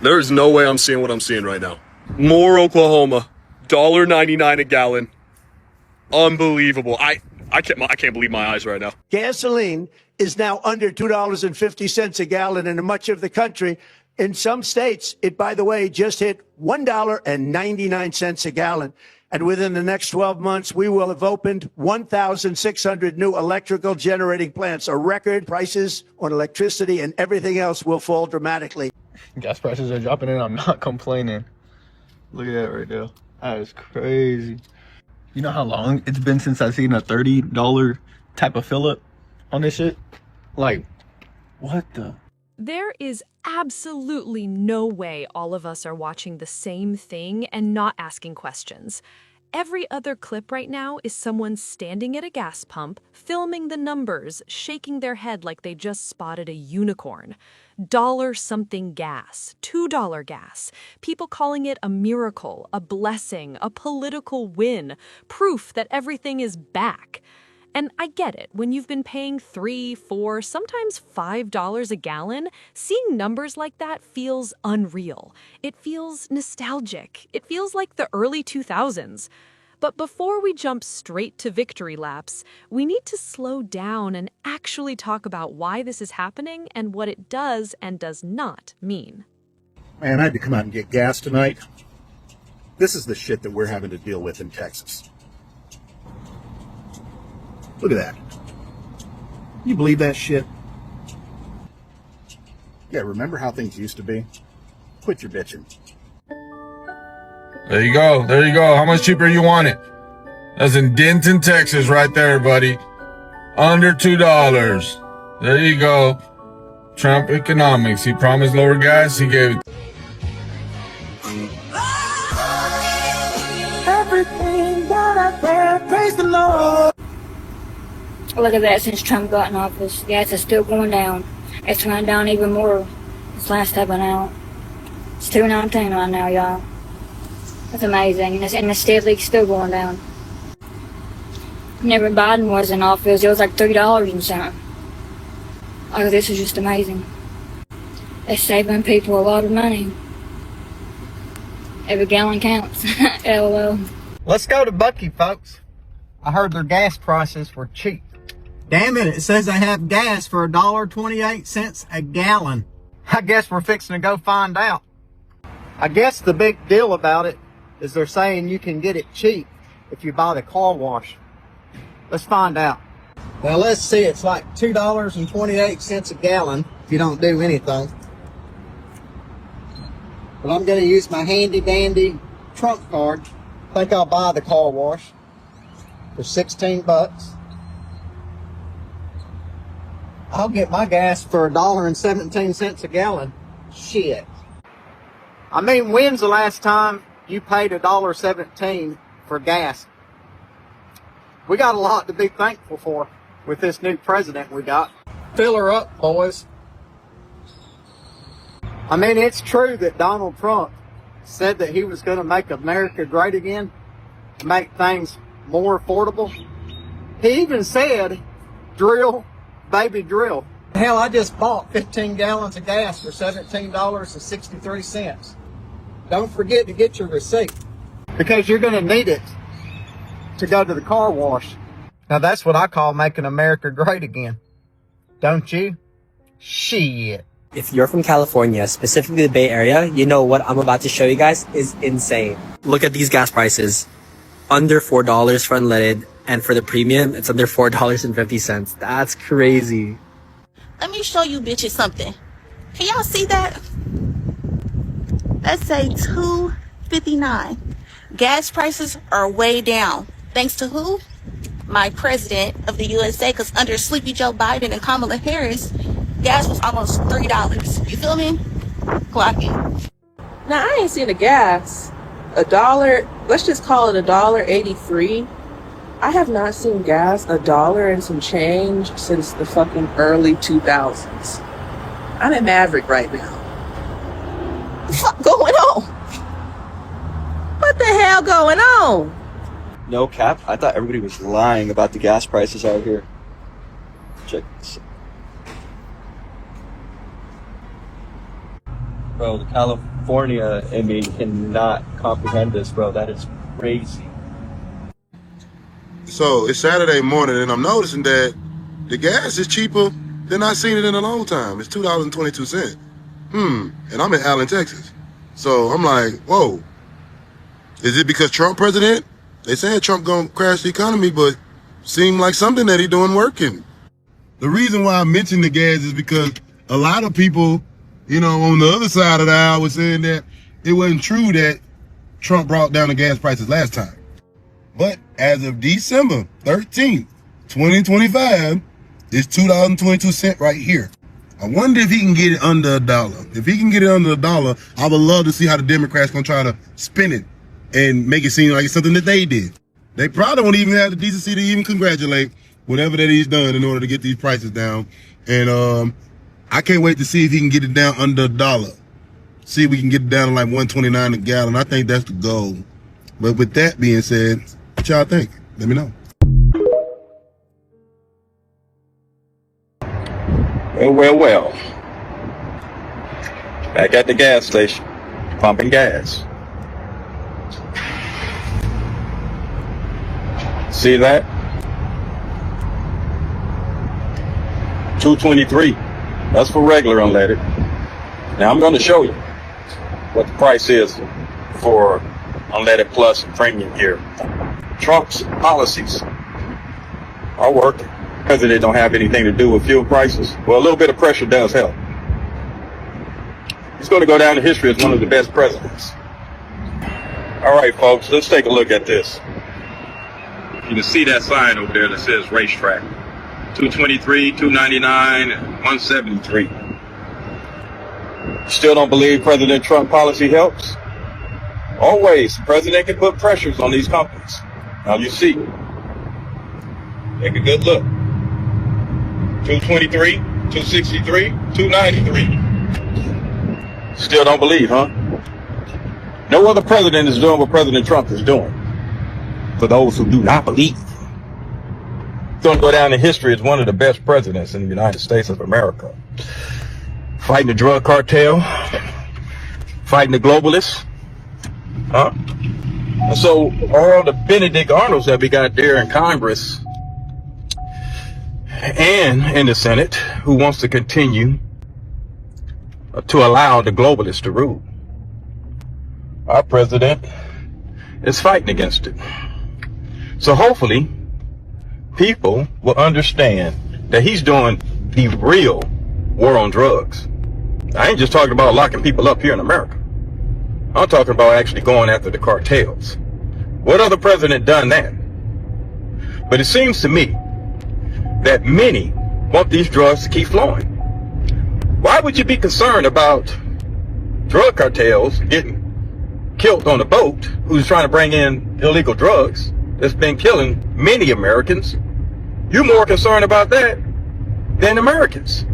There is no way I'm seeing what I'm seeing right now. Moore, Oklahoma, $1.99 a gallon. Unbelievable. I can't believe my eyes right now. Gasoline is now under $2.50 a gallon in much of the country. In some states, it, by the way, just hit $1.99 a gallon. And within the next 12 months, we will have opened 1,600 new electrical generating plants. A record. Prices on electricity and everything else will fall dramatically. Gas prices are dropping and I'm not complaining. Look at that right there. That is crazy. You know how long it's been since I've seen a $30 type of fill up on this shit? Like, what the? There is absolutely no way all of us are watching the same thing and not asking questions. Every other clip right now is someone standing at a gas pump, filming the numbers, shaking their head like they just spotted a unicorn. $something gas, $2 gas, people calling it a miracle, a blessing, a political win, proof that everything is back. And I get it, when you've been paying $3, $4, sometimes $5 a gallon, seeing numbers like that feels unreal. It feels nostalgic. It feels like the early 2000s. But before we jump straight to victory laps, we need to slow down and actually talk about why this is happening and what it does and does not mean. Man, I had to come out and get gas tonight. This is the shit that we're having to deal with in Texas. Look at that. You believe that shit? Yeah, remember how things used to be? Quit your bitching. There you go. There you go. How much cheaper you want it? That's in Denton, Texas right there, buddy. Under $2. There you go. Trump economics. He promised lower gas. He gave it. Everything got up there. Praise the Lord. Look at that, since Trump got in office, gas is still going down. It's going down even more this last time out. It's $2.19 right now, y'all. That's amazing, and it's steadily still going down. Whenever Biden was in office, it was like $3 and something. Oh, this is just amazing. They're saving people a lot of money. Every gallon counts. LOL. Let's go to Bucky, folks. I heard their gas prices were cheap. Damn it, it says they have gas for $1.28 a gallon. I guess we're fixing to go find out. I guess the big deal about it is they're saying you can get it cheap if you buy the car wash. Let's find out. Now let's see, it's like $2.28 a gallon if you don't do anything. But I'm going to use my handy dandy Trump card. I think I'll buy the car wash for 16 bucks. I'll get my gas for $1.17 a gallon. Shit. I mean, when's the last time you paid $1.17 for gas? We got a lot to be thankful for with this new president we got. Fill her up, boys. I mean, it's true that Donald Trump said that he was going to make America great again, make things more affordable. He even said, drill, baby, drill. Hell, I just bought 15 gallons of gas for $17.63. Don't forget to get your receipt, because you're going to need it to go to the car wash. Now that's what I call making America great again. Don't you? Shit. If you're from California, specifically the Bay Area, you know what I'm about to show you guys is insane. Look at these gas prices. Under $4 for unleaded, and for the premium, it's under $4.50. That's crazy. Let me show you bitches something. Can y'all see that? Let's say $2.59. Gas prices are way down. Thanks to who? My president of the USA, because under Sleepy Joe Biden and Kamala Harris, gas was almost $3. You feel me? Clock it. Now, I ain't seen the gas. $1, let's just call it $1.83. I have not seen gas $1 and some change since the fucking early 2000s. I'm in Maverick right now. What the fuck going on? What the hell going on? No cap, I thought everybody was lying about the gas prices out here. Check this. Bro, California in me cannot comprehend this, bro. That is crazy. So it's Saturday morning, and I'm noticing that the gas is cheaper than I've seen it in a long time. It's $2.22. And I'm in Allen, Texas. So I'm like, whoa. Is it because Trump president? They saying Trump gonna crash the economy, but seem like something that he doing working. The reason why I mentioned the gas is because a lot of people, you know, on the other side of the aisle was saying that it wasn't true that Trump brought down the gas prices last time. But as of December 13th, 2025, it's $2.22 right here. I wonder if he can get it under $1. If he can get it under $1, I would love to see how the Democrats gonna try to spin it and make it seem like it's something that they did. They probably won't even have the decency to even congratulate whatever that he's done in order to get these prices down. And I can't wait to see if he can get it down under $1. See if we can get it down to like $1.29 a gallon. I think that's the goal. But with that being said, what y'all think? Let me know. Well. Back at the gas station, pumping gas. See that? $2.23. That's for regular unleaded. Now I'm going to show you what the price is for unleaded plus and premium here. Trump's policies are working. Because they don't have anything to do with fuel prices. Well, a little bit of pressure does help. He's going to go down in history as one of the best presidents. All right, folks, let's take a look at this. You can see that sign over there that says racetrack. 223, 299, and 173. Still don't believe President Trump policy helps? Always, the president can put pressures on these companies. Now you see. Take a good look. 223, 263, 293. Still don't believe, huh? No other president is doing what President Trump is doing. For those who do not believe. He's going to go down in history as one of the best presidents in the United States of America. Fighting the drug cartel. Fighting the globalists. Huh? And so all the Benedict Arnolds that we got there in Congress and in the Senate, who wants to continue to allow the globalists to rule. Our president is fighting against it. So hopefully, people will understand that he's doing the real war on drugs. I ain't just talking about locking people up here in America. I'm talking about actually going after the cartels. What other president done that? But it seems to me that many want these drugs to keep flowing. Why would you be concerned about drug cartels getting killed on a boat who's trying to bring in illegal drugs that's been killing many Americans? You're more concerned about that than Americans.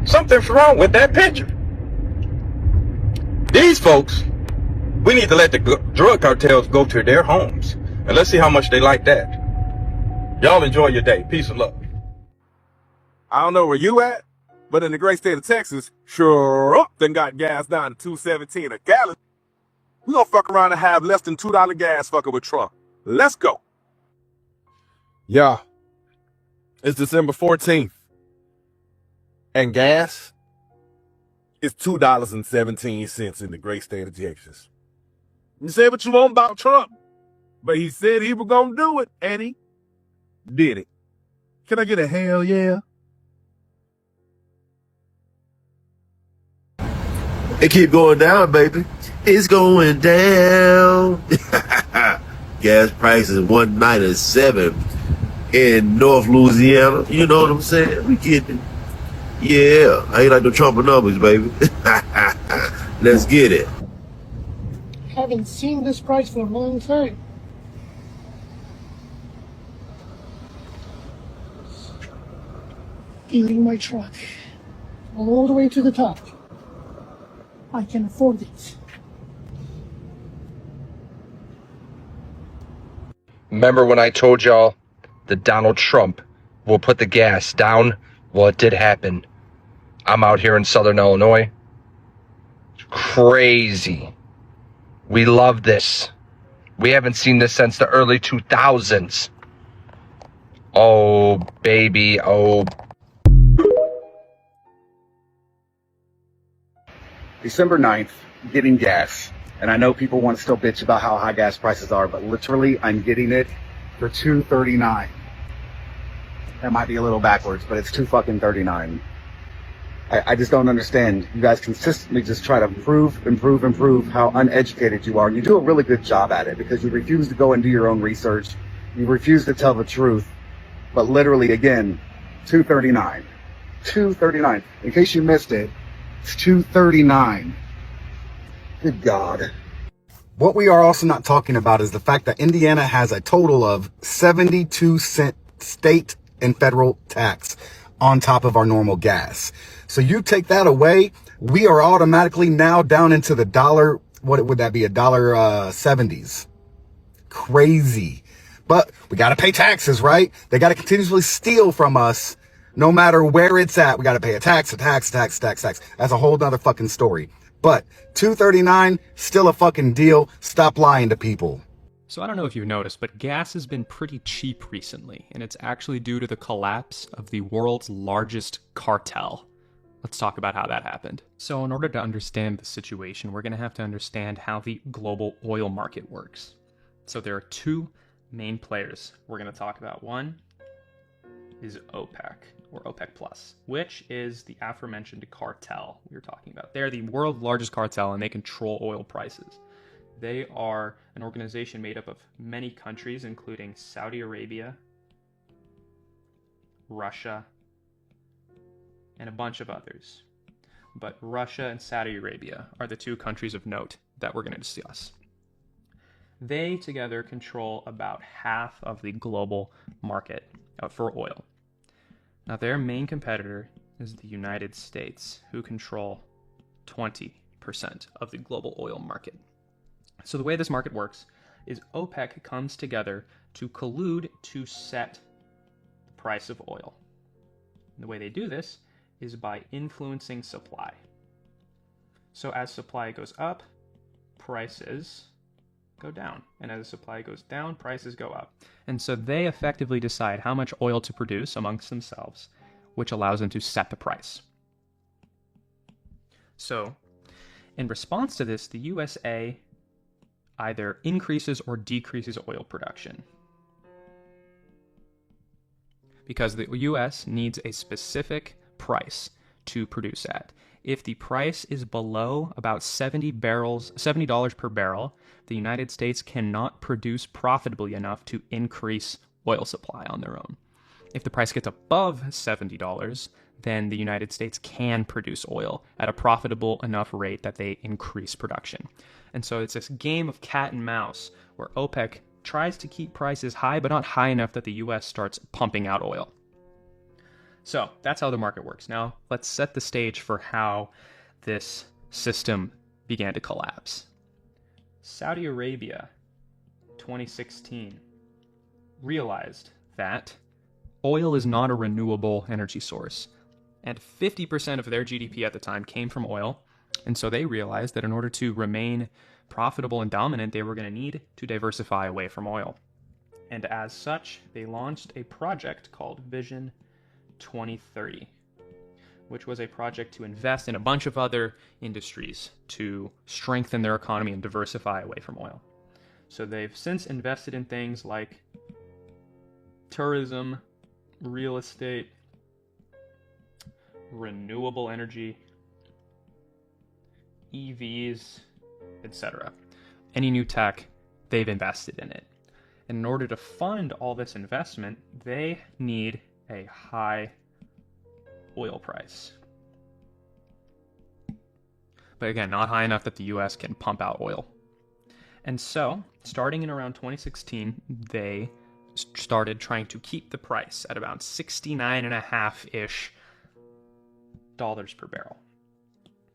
Something's wrong with that picture. These folks, we need to let the drug cartels go to their homes. And let's see how much they like that. Y'all enjoy your day. Peace and love. I don't know where you at, but in the great state of Texas, sure up then got gas down to $2.17 a gallon. We gonna fuck around and have less than $2 gas fucking with Trump. Let's go. Yeah. It's December 14th. And gas is $2.17 in the great state of Texas. You say what you want about Trump, but he said he was gonna do it, and he did it. Can I get a hell yeah? It keep going down, baby. It's going down. Gas prices $1.97 in North Louisiana. You know what I'm saying? We getting, yeah. I ain't like the Trump numbers, baby. Let's get it. Haven't seen this price for a long time. Filling my truck all the way to the top. I can afford it. Remember when I told y'all that Donald Trump will put the gas down? Well, it did happen. I'm out here in Southern Illinois. crazy. We love this. We haven't seen this since the early 2000s. Oh, baby. Oh. December 9th, getting gas. And I know people want to still bitch about how high gas prices are, but literally I'm getting it for $2.39. That might be a little backwards, but it's $2.39. I just don't understand. You guys consistently just try to improve how uneducated you are. And you do a really good job at it because you refuse to go and do your own research. You refuse to tell the truth. But literally, again, $2.39. $2.39. In case you missed it, it's $2.39. Good God. What we are also not talking about is the fact that Indiana has a total of 72-cent state and federal tax on top of our normal gas. So you take that away, we are automatically now down into the dollar, what would that be, $1.70s. Crazy. But we got to pay taxes, right? They got to continuously steal from us no matter where it's at. We got to pay a tax. That's a whole nother fucking story. But $2.39, still a fucking deal. Stop lying to people. So I don't know if you've noticed, but gas has been pretty cheap recently, and it's actually due to the collapse of the world's largest cartel. Let's talk about how that happened. So in order to understand the situation, we're going to have to understand how the global oil market works. So there are two main players we're going to talk about. One is OPEC, or OPEC Plus, which is the aforementioned cartel we were talking about. They're the world's largest cartel, and they control oil prices. They are an organization made up of many countries, including Saudi Arabia, Russia, and a bunch of others. But Russia and Saudi Arabia are the two countries of note that we're going to discuss. They together control about half of the global market for oil. Now, their main competitor is the United States, who control 20% of the global oil market. So the way this market works is OPEC comes together to collude to set the price of oil. And the way they do this is by influencing supply. So as supply goes up, prices go down. And as supply goes down, prices go up. And so they effectively decide how much oil to produce amongst themselves, which allows them to set the price. So in response to this, the USA either increases or decreases oil production, because the US needs a specific price to produce at. If the price is below about $70 per barrel, the United States cannot produce profitably enough to increase oil supply on their own. If the price gets above $70, then the United States can produce oil at a profitable enough rate that they increase production. And so it's this game of cat and mouse where OPEC tries to keep prices high, but not high enough that the US starts pumping out oil. So that's how the market works. Now let's set the stage for how this system began to collapse. Saudi Arabia, 2016, realized that oil is not a renewable energy source, and 50% of their GDP at the time came from oil. And so they realized that in order to remain profitable and dominant, they were going to need to diversify away from oil. And as such, they launched a project called Vision 2030, which was a project to invest in a bunch of other industries to strengthen their economy and diversify away from oil. So they've since invested in things like tourism, real estate, renewable energy, EVs, etc. Any new tech, they've invested in it. And in order to fund all this investment, they need a high oil price. But again, not high enough that the US can pump out oil. And so, starting in around 2016, they started trying to keep the price at about 69.5-ish dollars per barrel.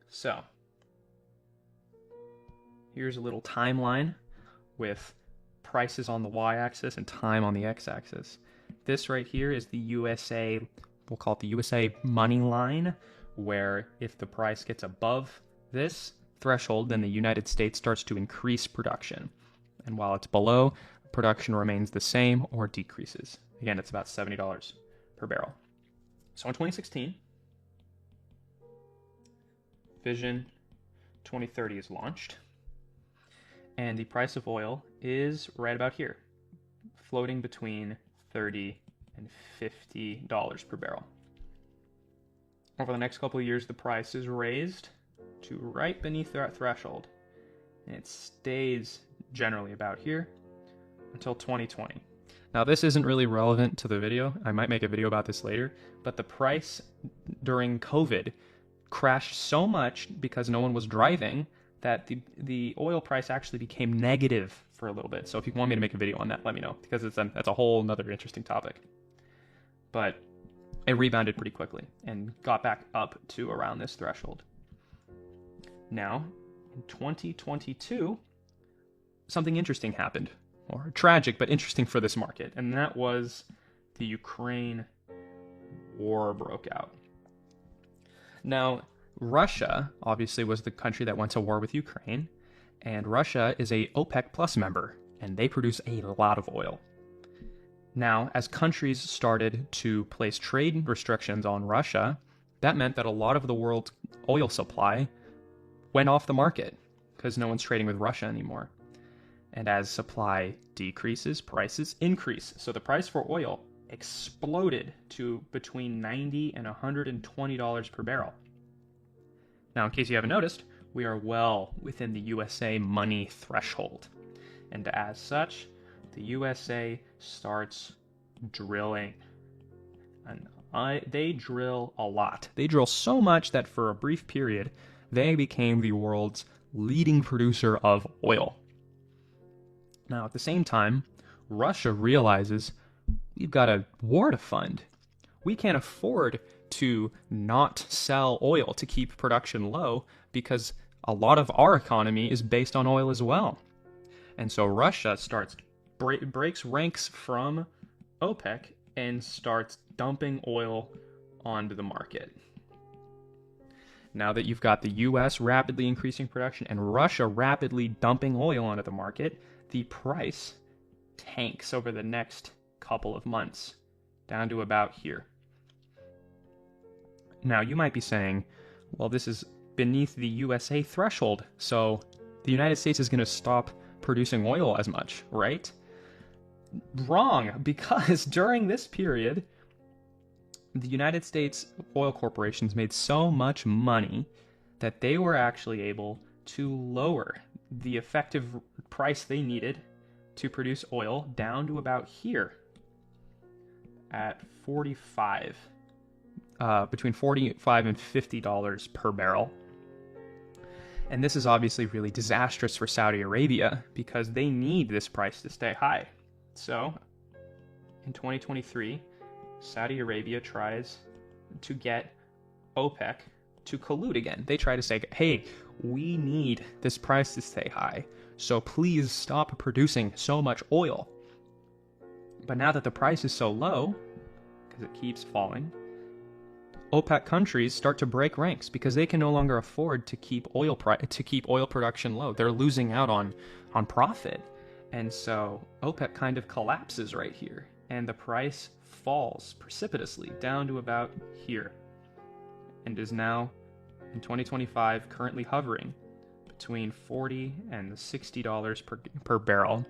So, here's a little timeline with prices on the y-axis and time on the x-axis. This right here is the USA, we'll call it the USA money line, where if the price gets above this, threshold, then the United States starts to increase production. And while it's below, production remains the same or decreases. Again, it's about $70 per barrel. So in 2016, Vision 2030 is launched, and the price of oil is right about here, floating between $30 and $50 per barrel. Over the next couple of years, the price is raised to right beneath that threshold, and it stays generally about here until 2020. Now, this isn't really relevant to the video. I might make a video about this later, but the price during COVID crashed so much because no one was driving that the oil price actually became negative for a little bit. So if you want me to make a video on that, let me know, because that's a whole nother interesting topic. But it rebounded pretty quickly and got back up to around this threshold. Now, in 2022, something interesting happened, or tragic but interesting for this market, and that was the Ukraine war broke out. Now, Russia obviously was the country that went to war with Ukraine, and Russia is a OPEC Plus member, and they produce a lot of oil. Now, as countries started to place trade restrictions on Russia, that meant that a lot of the world's oil supply went off the market because no one's trading with Russia anymore. And as supply decreases, prices increase. So the price for oil exploded to between $90 and $120 per barrel. Now, in case you haven't noticed, we are well within the USA money threshold. And as such, the USA starts drilling. And they drill a lot. They drill so much that for a brief period, they became the world's leading producer of oil. Now, at the same time, Russia realizes we've got a war to fund. We can't afford to not sell oil to keep production low because a lot of our economy is based on oil as well. And so Russia breaks ranks from OPEC and starts dumping oil onto the market. Now that you've got the US rapidly increasing production and Russia rapidly dumping oil onto the market, the price tanks over the next couple of months, down to about here. Now, you might be saying, well, this is beneath the USA threshold, so the United States is going to stop producing oil as much, right? Wrong, because during this period, the United States oil corporations made so much money that they were actually able to lower the effective price they needed to produce oil down to about here at between $45 and $50 per barrel. And this is obviously really disastrous for Saudi Arabia because they need this price to stay high. So, in 2023, Saudi Arabia tries to get OPEC to collude again. They try to say, hey, we need this price to stay high, so please stop producing so much oil. But now that the price is so low, because it keeps falling, OPEC countries start to break ranks because they can no longer afford to keep oil production low. They're losing out on profit. And so OPEC kind of collapses right here, and the price falls precipitously down to about here, and is now, in 2025, currently hovering between $40 and $60 per barrel.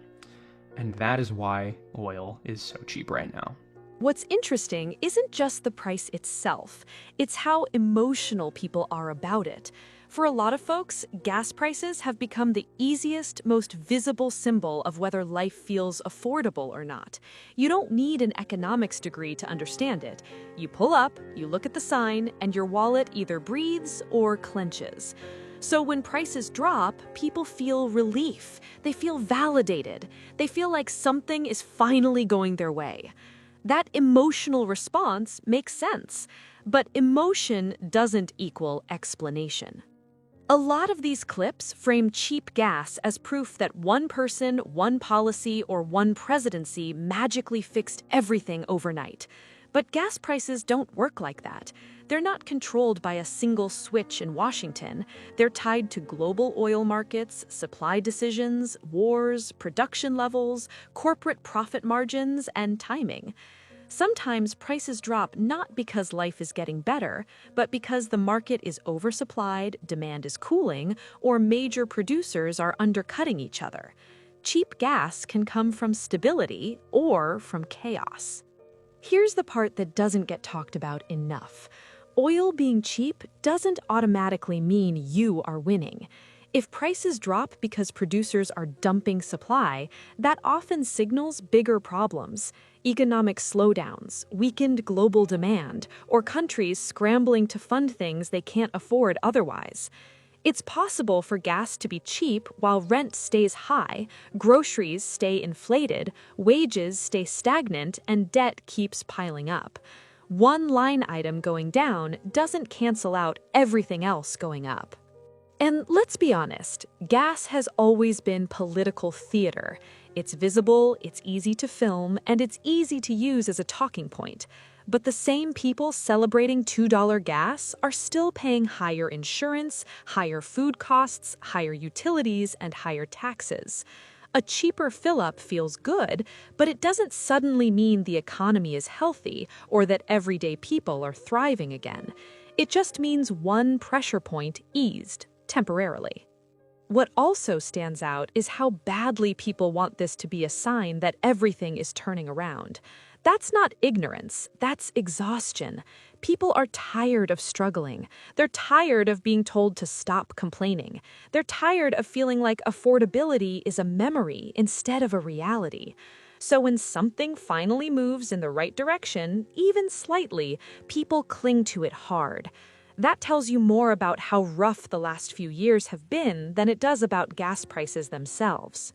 And that is why oil is so cheap right now. What's interesting isn't just the price itself, it's how emotional people are about it. For a lot of folks, gas prices have become the easiest, most visible symbol of whether life feels affordable or not. You don't need an economics degree to understand it. You pull up, you look at the sign, and your wallet either breathes or clenches. So when prices drop, people feel relief. They feel validated. They feel like something is finally going their way. That emotional response makes sense, but emotion doesn't equal explanation. A lot of these clips frame cheap gas as proof that one person, one policy, or one presidency magically fixed everything overnight. But gas prices don't work like that. They're not controlled by a single switch in Washington. They're tied to global oil markets, supply decisions, wars, production levels, corporate profit margins, and timing. Sometimes prices drop not because life is getting better, but because the market is oversupplied, demand is cooling, or major producers are undercutting each other. Cheap gas can come from stability or from chaos. Here's the part that doesn't get talked about enough. Oil being cheap doesn't automatically mean you are winning. If prices drop because producers are dumping supply, that often signals bigger problems: economic slowdowns, weakened global demand, or countries scrambling to fund things they can't afford otherwise. It's possible for gas to be cheap while rent stays high, groceries stay inflated, wages stay stagnant, and debt keeps piling up. One line item going down doesn't cancel out everything else going up. And let's be honest, gas has always been political theater. It's visible, it's easy to film, and it's easy to use as a talking point. But the same people celebrating $2 gas are still paying higher insurance, higher food costs, higher utilities, and higher taxes. A cheaper fill-up feels good, but it doesn't suddenly mean the economy is healthy or that everyday people are thriving again. It just means one pressure point eased, temporarily. What also stands out is how badly people want this to be a sign that everything is turning around. That's not ignorance, that's exhaustion. People are tired of struggling. They're tired of being told to stop complaining. They're tired of feeling like affordability is a memory instead of a reality. So when something finally moves in the right direction, even slightly, people cling to it hard. That tells you more about how rough the last few years have been than it does about gas prices themselves.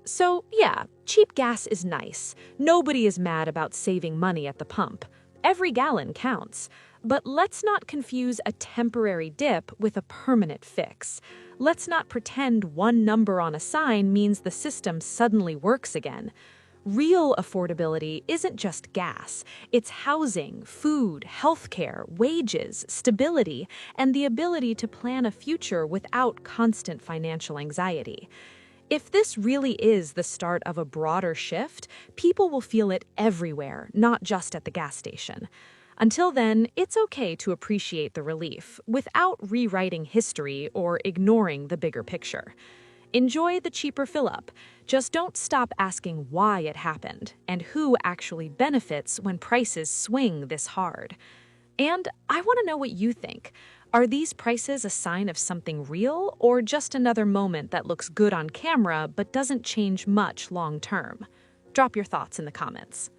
So, yeah, cheap gas is nice. Nobody is mad about saving money at the pump. Every gallon counts. But let's not confuse a temporary dip with a permanent fix. Let's not pretend one number on a sign means the system suddenly works again. Real affordability isn't just gas. It's housing, food, healthcare, wages, stability, and the ability to plan a future without constant financial anxiety. If this really is the start of a broader shift, people will feel it everywhere, not just at the gas station. Until then, it's okay to appreciate the relief without rewriting history or ignoring the bigger picture. Enjoy the cheaper fill-up. Just don't stop asking why it happened and who actually benefits when prices swing this hard. And I want to know what you think. Are these prices a sign of something real or just another moment that looks good on camera but doesn't change much long term? Drop your thoughts in the comments.